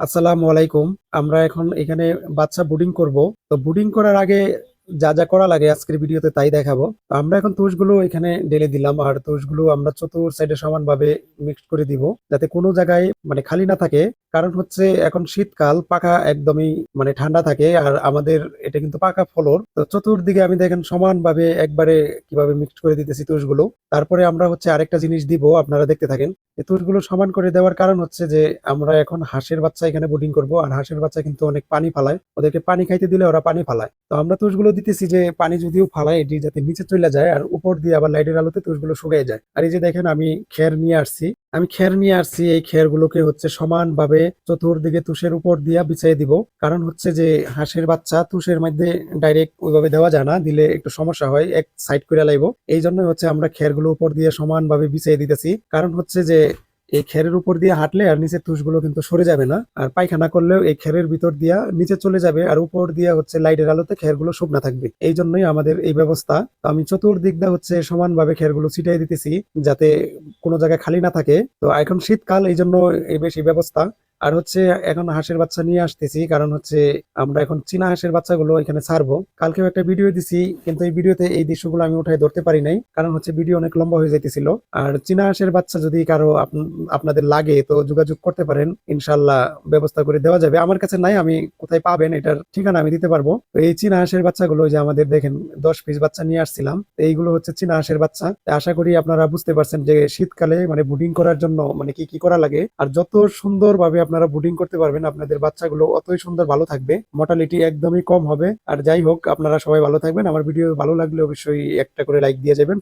আসসালামু আলাইকুম। আমরা এখন এখানে বাচ্চা ব্রুডিং করব। তো ব্রুডিং করার আগে যা যা করা লাগে আজকের ভিডিওতে তাই দেখাবো। তো আমরা এখন তুষগুলো এখানে ঢেলে দিলাম, আর তুষগুলো আমরা চতুর সাইডে সমানভাবে মিক্স করে দিব, যাতে কোনো জায়গায় মানে খালি না থাকে। কারণ হচ্ছে এখন শীতকাল, পাখা একদমই মানে ঠান্ডা থাকে, আর আমাদের এটা কিন্তু পাকা ফ্লোর। তো চতুর্দিকে আমি দেখেন সমানভাবে একবারে কিভাবে মিক্স করে দিতেছি তুষগুলো। তারপরে আমরা হচ্ছে আরেকটা জিনিস দিব, আপনারা দেখতে থাকেন। এই তুষগুলো সমান করে দেওয়ার কারণ হচ্ছে যে আমরা এখন হাঁসের বাচ্চা এখানে ব্রুডিং করব, আর হাঁসের বাচ্চা কিন্তু অনেক পানি ফালায়, ওদেরকে পানি খাইতে দিলে ওরা পানি ফালায়। তো আমরা তুষগুলো দিতেছি যে পানি যদিও ফালায় এটি যাতে নিচে চলে যায়, আর উপর দিয়ে আবার লাইটের আলোতে তুষগুলো শুকিয়ে যায়। আর এই যে দেখেন আমি খের নিয়ে আসছি। এই খেরগুলোকে হচ্ছে সমানভাবে চতুর্দিকে তুষের উপর দিয়া বিছিয়ে দিব। কারণ হচ্ছে যে হাঁসের বাচ্চা তুষের মধ্যে ডাইরেক্ট ওইভাবে দেওয়া যায় না, দিলে একটু সমস্যা হয়, এক সাইড করে লাইব। এই জন্য হচ্ছে আমরা খেরগুলো উপর দিয়ে সমানভাবে বিছিয়ে দিতেছি। কারণ হচ্ছে যে এই খেরের উপর দিয়ে হাঁটলে আর নিচের তুষগুলো কিন্তু সরে যাবে না, আর পায়খানা করলেও এই খেরের ভিতর দিয়া নিচে চলে যাবে, আর উপর দিয়ে হচ্ছে লাইটের আলোতে খেরগুলো শুকনা থাকবে। এই জন্যই আমাদের এই ব্যবস্থা। তো আমি চতুর্দিক দিয়ে হচ্ছে সমানভাবে খেরগুলো ছিটিয়ে দিতেছি, যাতে কোনো জায়গায় খালি না থাকে। তো এখন শীতকাল, এই জন্য এই বেশি ব্যবস্থা। আর হচ্ছে এখন হাঁসের বাচ্চা নিয়ে আসতেছি, কারণ হচ্ছে আমরা এখন চীনা হাঁসের বাচ্চাগুলো এখানে ছাড়বো। কালকেও একটা ভিডিও দিছি, কিন্তু এই ভিডিওতে এই দৃশ্যগুলো আমি উঠাই ধরতে পারি নাই, কারণ হচ্ছে ভিডিও অনেক লম্বা হয়ে যাইতেছিল। আর চীনা হাঁসের বাচ্চা যদি কারো আপনাদের লাগে তো যোগাযোগ করতে পারেন, ইনশাল্লাহ ব্যবস্থা করে দেওয়া যাবে। আমার কাছে নাই, আমি কোথায় পাবেন এটার ঠিকানা আমি দিতে পারবো। তো এই চীনা হাঁসের বাচ্চাগুলো যে আমাদের দেখেন 10 পিস বাচ্চা নিয়ে আসছিলাম, তো এইগুলো হচ্ছে চীনা হাঁসের বাচ্চা। তো আশা করি আপনারা বুঝতে পারছেন যে শীতকালে মানে ব্রুডিং করার জন্য মানে কি কি করা লাগে, আর যত সুন্দরভাবে আপনারা ব্রুডিং করতে পারবেন আপনাদের বাচ্চাগুলো অতই সুন্দর ভালো থাকবে, মর্টালিটি একদমই কম হবে। আর যাই হোক, আপনারা সবাই ভালো থাকবেন। আমার ভিডিও ভালো লাগলে অবশ্যই একটা করে লাইক দিয়ে যাবেন।